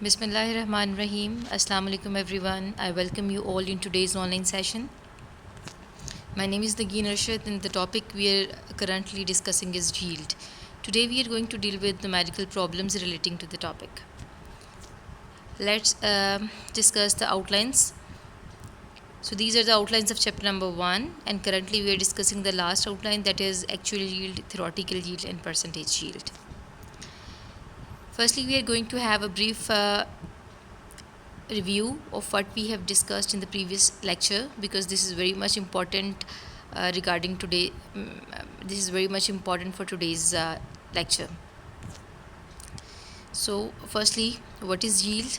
Bismillahirrahmanirrahim. Assalamu alaikum everyone. I welcome you all in today's online session. My name is Nagin Arshad and the topic we are currently discussing is yield. Today we are going to deal with numerical problems relating to the topic. Let's discuss the outlines. So these are the outlines of chapter number 1, and currently we are discussing the last outline, that is actual yield, theoretical yield and percentage yield. Firstly, we are going to have a brief review of what we have discussed in the previous lecture, because this is very much important regarding today. This is very much important for today's lecture. So firstly, what is yield?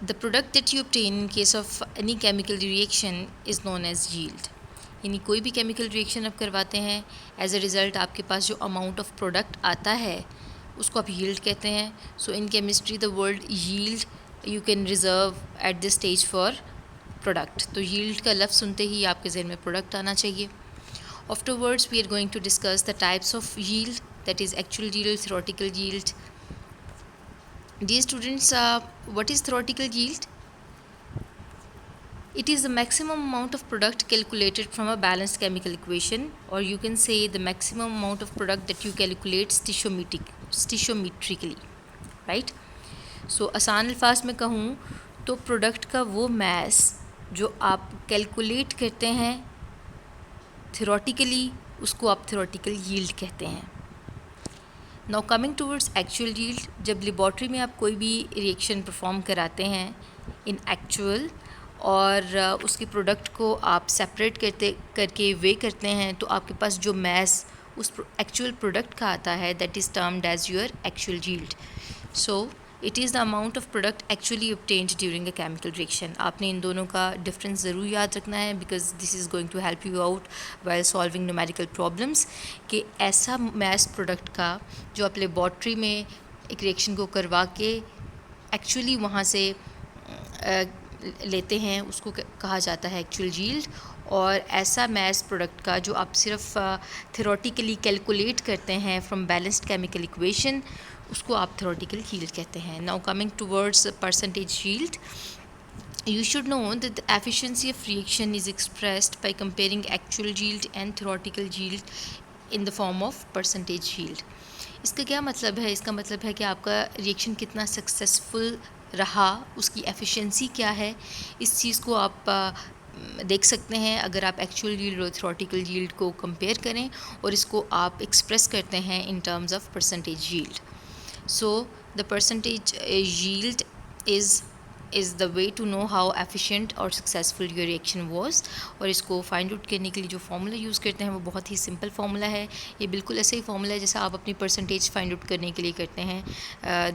The product that you obtain in case of any chemical reaction is known as yield. यानी कोई भी chemical reaction आप करवाते हैं, as a result आपके पास जो amount of product आता है उसको आप यील्ड कहते हैं. So in chemistry the word yield you can reserve at this stage for product. तो यील्ड का लफ्ज़ सुनते ही आपके ज़हन में प्रोडक्ट आना चाहिए. Afterwards we are going to discuss the types of yield, that is actual yield, theoretical yield. Dear students, what is theoretical yield? It is the maximum amount of product calculated from a balanced chemical equation, or you can say the maximum amount of product that you calculate stoichiometrically, right? So आसान अल्फाज में कहूँ तो product का वो mess जो आप calculate करते हैं थियोरेटिकली, उसको आप थियोरेटिकल यील्ड कहते हैं. Now coming towards actual yield, जब लेबॉर्ट्री में आप कोई भी रिएक्शन परफॉर्म कराते हैं इन एक्चुअल और उसके प्रोडक्ट को आप सेपरेट करके वे करते हैं, तो आपके पास जो मैस उस एक्चुअल प्रोडक्ट का आता है, that is termed as your actual yield. So it is the amount of product actually obtained during a chemical reaction. आपने इन दोनों का डिफरेंस ज़रूर याद रखना है, because this is going to help you out while solving numerical problems. कि ऐसा मैस प्रोडक्ट का जो आप लेबॉर्ट्री में एक रिएक्शन को करवा के एक्चुअली वहाँ से लेते हैं, उसको कहा जाता है एक्चुअल यील्ड. और ऐसा मैस प्रोडक्ट का जो आप सिर्फ थियोरेटिकली कैलकुलेट करते हैं फ्रॉम बैलेंस्ड केमिकल इक्वेशन, उसको आप थियोरेटिकल यील्ड कहते हैं. Now coming towards percentage yield, you should know that the efficiency of reaction is expressed by comparing actual yield and theoretical yield in the form of percentage yield. इसका क्या मतलब है? इसका मतलब है कि आपका रिएक्शन कितना सक्सेसफुल रहा, उसकी एफिशिएंसी क्या है. इस चीज़ को आप देख सकते हैं अगर आप एक्चुअल यील्ड और थियोरेटिकल यील्ड को कंपेयर करें और इसको आप एक्सप्रेस करते हैं in terms of percentage yield. So the percentage yield is the way to know how efficient और successful your reaction was. और इसको फाइंड आउट करने के लिए जो फार्मूला यूज़ करते हैं वो बहुत ही सिंपल फार्मूला है. ये बिल्कुल ऐसा ही फार्मूला है जैसा आप अपनी परसेंटेज फाइंड आउट करने के लिए करते हैं,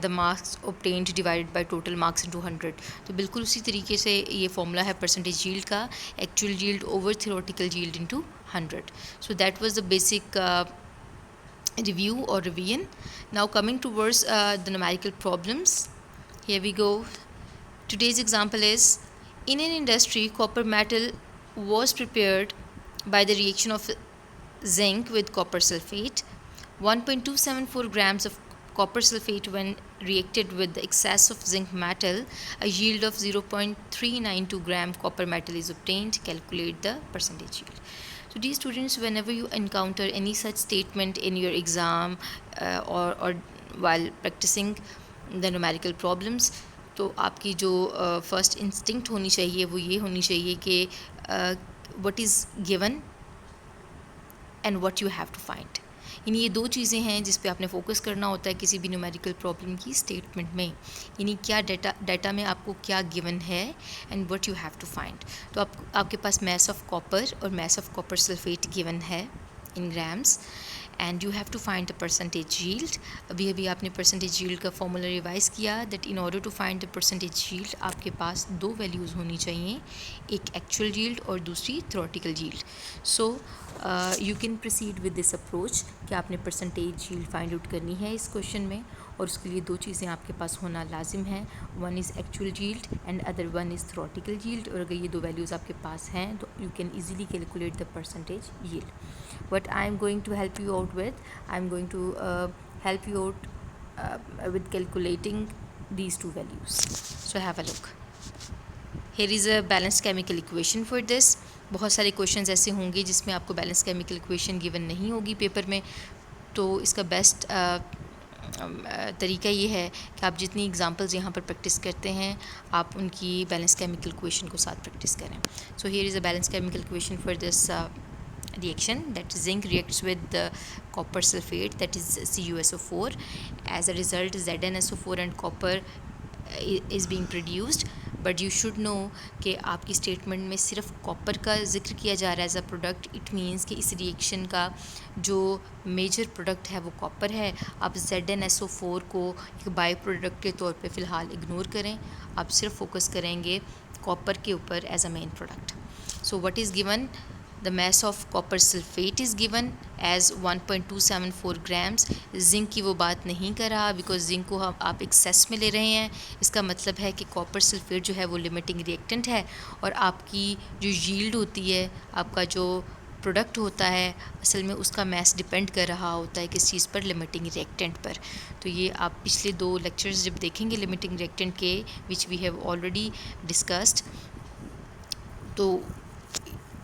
the marks obtained divided by total marks into 100. तो बिल्कुल उसी तरीके से ये फार्मूला है परसेंटेज यील्ड का, actual yield over theoretical yield into 100. So that was the basic review or revision. Now coming towards the numerical problems, here we go. Today's example is, in an industry, copper metal was prepared by the reaction of zinc with copper sulfate. 1.274 grams of copper sulfate when reacted with the excess of zinc metal, a yield of 0.392 gram copper metal is obtained. Calculate the percentage yield. So dear students, whenever you encounter any such statement in your exam or while practicing the numerical problems, तो आपकी जो first instinct होनी चाहिए वो ये होनी चाहिए कि what is given and what you have to find. यानी ये दो चीज़ें हैं जिस पे आपने फोकस करना होता है किसी भी न्यूमेरिकल प्रॉब्लम की स्टेटमेंट में. यानी क्या डाटा में आपको क्या गिवन है and what you have to find. तो आपके पास मैस ऑफ कॉपर और mass of copper sulphate given है in grams, and you have to find the percentage yield. अभी आपने परसेंटेज यील्ड का फॉर्मूला रिवाइज किया, that in order to find the percentage yield आपके पास दो वैल्यूज़ होनी चाहिए, एक एक्चुअल यील्ड और दूसरी theoretical yield. So you can proceed with this approach कि आपने परसेंटेज यील्ड फाइंड आउट करनी है इस क्वेश्चन में, और उसके लिए दो चीज़ें आपके पास होना लाजिम है. One is actual yield and other one is theoretical yield. और अगर ये दो वैल्यूज़ आपके पास हैं तो you can easily calculate the percentage yield. What I am going to help you out with, I am going to help you out with calculating these two values. So have a look. Here is a balanced chemical equation for this. बहुत सारे questions ऐसे होंगे जिसमें आपको balance chemical equation given नहीं होगी paper में, तो इसका बेस्ट तरीका ये है कि आप जितनी एग्जांपल्स यहाँ पर प्रैक्टिस करते हैं आप उनकी बैलेंस केमिकल इक्वेशन को साथ प्रैक्टिस करें. So here is a balance chemical equation for this reaction, that zinc reacts with the copper sulfate, that is CuSO4. As a result, ZnSO4 and copper is being produced. But you should know कि आपकी statement में सिर्फ copper का जिक्र किया जा रहा है as a product. It means कि इस रिएक्शन का जो मेजर प्रोडक्ट है वो कॉपर है. आप ZnSO4 को एक बाई प्रोडक्ट के तौर पे फ़िलहाल इग्नोर करें, आप सिर्फ फोकस करेंगे कॉपर के ऊपर as a main product. So what is given? The mass of copper sulfate is given as 1.274 grams. Zinc की वो बात नहीं कर रहा बिकॉज जिंक को आप एक्सेस में ले रहे हैं. इसका मतलब है कि कॉपर सल्फेट जो है वो लिमिटिंग रिएक्टेंट है और आपकी जो यील्ड होती है, आपका जो प्रोडक्ट होता है, असल में उसका मैस डिपेंड कर रहा होता है किस चीज़ पर? लिमिटिंग रिएक्टेंट पर. तो ये आप पिछले 2 लेक्चर्स जब देखेंगे लिमिटिंग रिएक्टेंट के, which we have already discussed, तो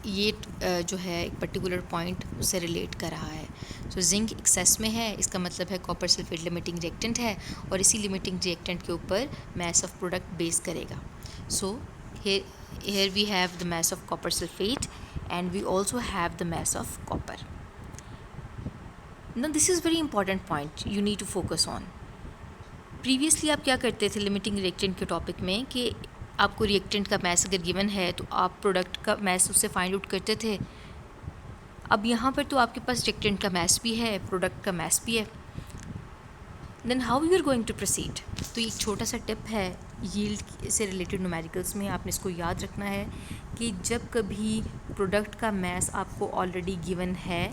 ये जो है एक पर्टिकुलर पॉइंट उससे रिलेट कर रहा है. सो जिंक एक्सेस में है, इसका मतलब है कॉपर सल्फेट लिमिटिंग रिएक्टेंट है और इसी लिमिटिंग रिएक्टेंट के ऊपर मैस ऑफ प्रोडक्ट बेस करेगा. सो here we have the mass of copper sulfate and we also have the mass of copper. Now this is very important point you need to focus on. Previously आप क्या करते थे limiting reactant के topic में कि आपको reactant का mess अगर गिवन है तो आप प्रोडक्ट का मैस उससे फाइंड आउट करते थे. अब यहाँ पर तो आपके पास रिएक्टेंट का मैस भी है, प्रोडक्ट का मैस भी है. Then how you are going to proceed? तो एक छोटा सा टिप है यील्ड से रिलेटेड न्यूमेरिकल्स में, आपने इसको याद रखना है कि जब कभी प्रोडक्ट का मैस आपको ऑलरेडी गिवन है,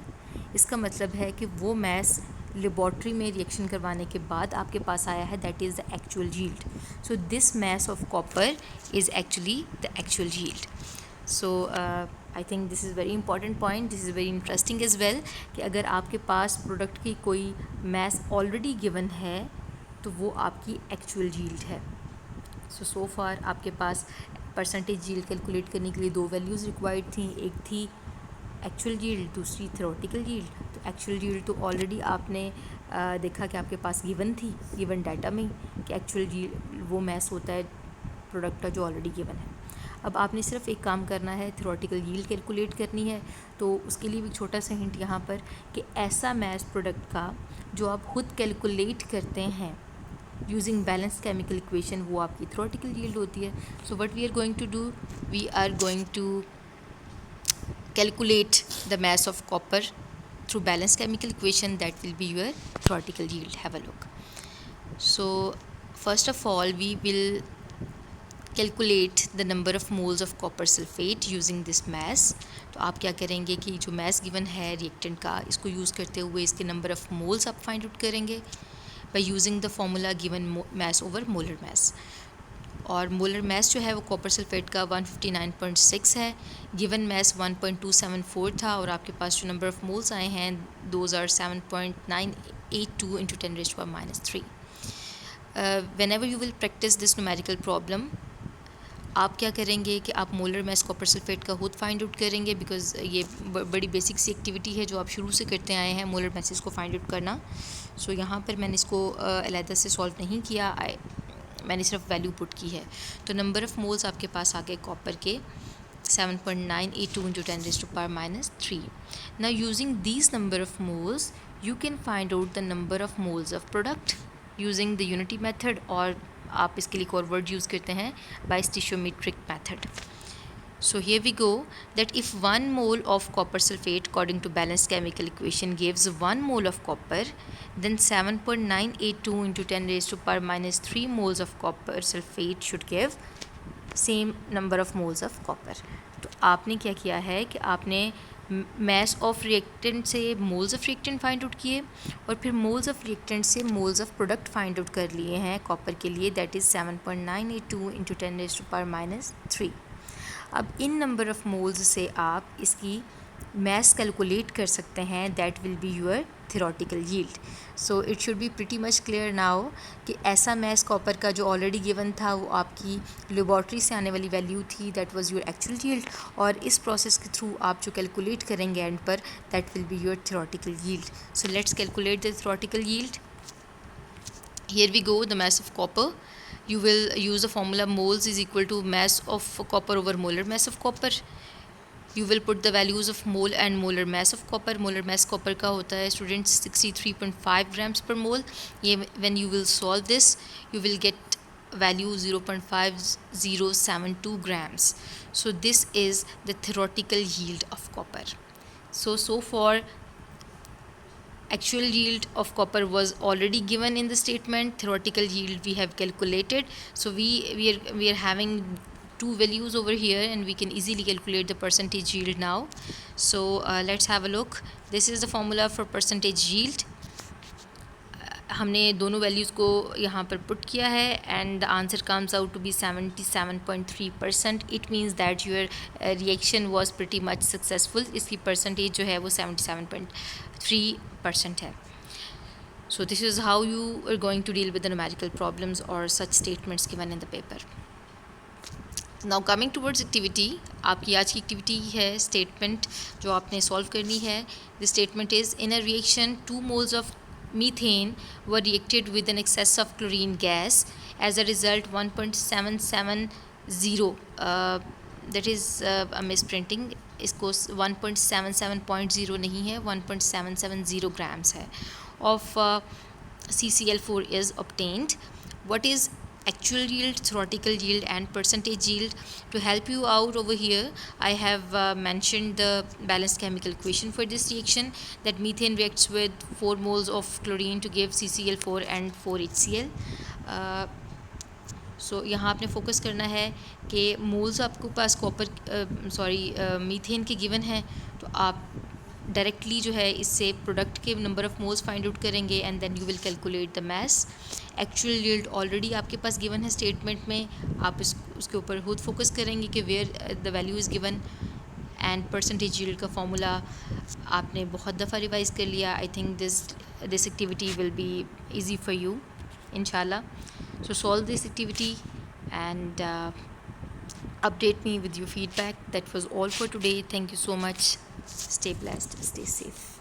इसका मतलब है कि वो मैस लेबॉर्ट्री में रिएक्शन करवाने के बाद आपके पास आया है, that is the actual yield. So this mass of copper is actually the actual yield. So I think this is very important point, this is very interesting as well कि अगर आपके पास प्रोडक्ट की कोई मैस ऑलरेडी गिवन है तो वो आपकी actual yield है. सो फार आपके पास परसेंटेज यील्ड कैलकुलेट करने के लिए 2 वैल्यूज़ रिक्वायर्ड थी. एक थी एक्चुअल यील्ड, दूसरी थ्योरेटिकल यील्ड. तो एक्चुअल यील्ड तो ऑलरेडी आपने देखा कि आपके पास गिवन थी, गिवन डाटा में कि एक्चुअल यील्ड वो मैस होता है प्रोडक्ट का जो ऑलरेडी गिवन है. अब आपने सिर्फ एक काम करना है, थ्योरेटिकल यील्ड कैलकुलेट करनी है. तो उसके लिए भी एक छोटा सा हिंट यहाँ पर कि ऐसा मैस प्रोडक्ट का जो आप खुद कैलकुलेट करते हैं यूजिंग बैलेंस केमिकल इक्वेशन, वो आपकी थ्योरेटिकल यील्ड होती है. So what we are going to do, we are going to calculate the mass of copper through balanced chemical equation. That will be your theoretical yield. Have a look. So first of all we will calculate the number of moles of copper sulfate using this mass. तो आप क्या करेंगे कि जो mass given है reactant का, इसको use करते हुए इसके number of moles आप find out करेंगे by using the formula given mass over molar mass. और मोलर मैस जो है वो कॉपर सल्फेट का 159.6 है, गिवन मैस 1.274 था और आपके पास जो नंबर ऑफ़ मोल्स आए हैं those are 7.982 into 10⁻³ whenever you will practice this numerical problem, आप क्या करेंगे कि आप मोलर मैस कॉपर सल्फेट का खुद फाइंड आउट करेंगे बिकॉज ये बड़ी बेसिक सी एक्टिविटी है जो आप शुरू से करते आए हैं, मोलर मैसेज को फाइंड आउट करना. सो यहाँ पर मैंने इसको अलहदा से सॉल्व नहीं किया, मैंने सिर्फ वैल्यू पुट की है. तो नंबर ऑफ़ मोल्स आपके पास आ गए कॉपर के 7.982 into 10⁻³ Now using these number of moles you can find out the number of moles of product using the unity method, और आप इसके लिए एक और वर्ड यूज़ करते हैं by stoichiometric method. So here we go that if 1 mole of copper sulfate according to balanced chemical equation gives 1 mole of copper, then 7.982 into 10⁻³ moles of copper sulfate should give same number of moles of copper. तो आपने क्या किया है कि आपने mass of reactant से moles of reactant find out किए और फिर मोल्स ऑफ रिएक्टेंट से moles of product find out कर लिए हैं कॉपर के लिए, दैट इज़ 7.982 इंटू 10⁻³ अब इन नंबर ऑफ़ मोल्स से आप इसकी मैस कैलकुलेट कर सकते हैं, that will be your theoretical yield. So it should be pretty much clear now कि ऐसा mass copper का जो already given था वो आपकी laboratory से आने वाली value थी, that was your actual yield, और इस process के through आप जो calculate करेंगे end पर, that will be your theoretical yield. So let's calculate the theoretical yield. Here we go, the mass of copper. You will use the formula moles is equal to mass of copper over molar mass of copper. You will put the values of mole and molar mass of copper. Molar mass copper का होता है students 63.5 grams per mole. ये when you will solve this, you will get value 0.5072 grams. So this is the theoretical yield of copper. So far actual yield of copper was already given in the statement. Theoretical yield we have calculated. So we are having two values over here, and we can easily calculate the percentage yield now. So let's have a look. This is the formula for percentage yield. हमने दोनों values को यहाँ पर put किया है, and the answer comes out to be 77.3%. It means that your reaction was pretty much successful. इसकी percentage जो है वो 77.3% है. So this is how you are going to deal with the numerical problems or such statements given in the paper. Now coming towards activity, आपकी आज की activity है statement जो आपने solve करनी है. The statement is, in a reaction 2 moles of methane were reacted with an excess of chlorine gas. As a result 1.770 that is a misprinting. इसको 1.77.0 नहीं है, 1.770 grams है of CCl4 is obtained. What is actual yield, theoretical yield and percentage yield? To help you out over here, I have mentioned the balanced chemical equation for this reaction, that methane reacts with 4 moles of chlorine to give CCl4 and 4HCl. So यहाँ आपने focus करना है कि moles आपके पास copper methane के given है, तो आप डायरेक्टली जो है इससे प्रोडक्ट के number of moles find out करेंगे, and then you will calculate the mass. Actual yield already आपके पास गिवन है स्टेटमेंट में, आप उसके ऊपर खुद फोकस करेंगे कि where the value is given. And percentage yield का फॉर्मूला आपने बहुत दफ़ा रिवाइज कर लिया. I think this activity will be easy for you इंशाल्लाह. So solve this activity and update me with your feedback. That was all for today. Thank you so much. Stay blessed, stay safe.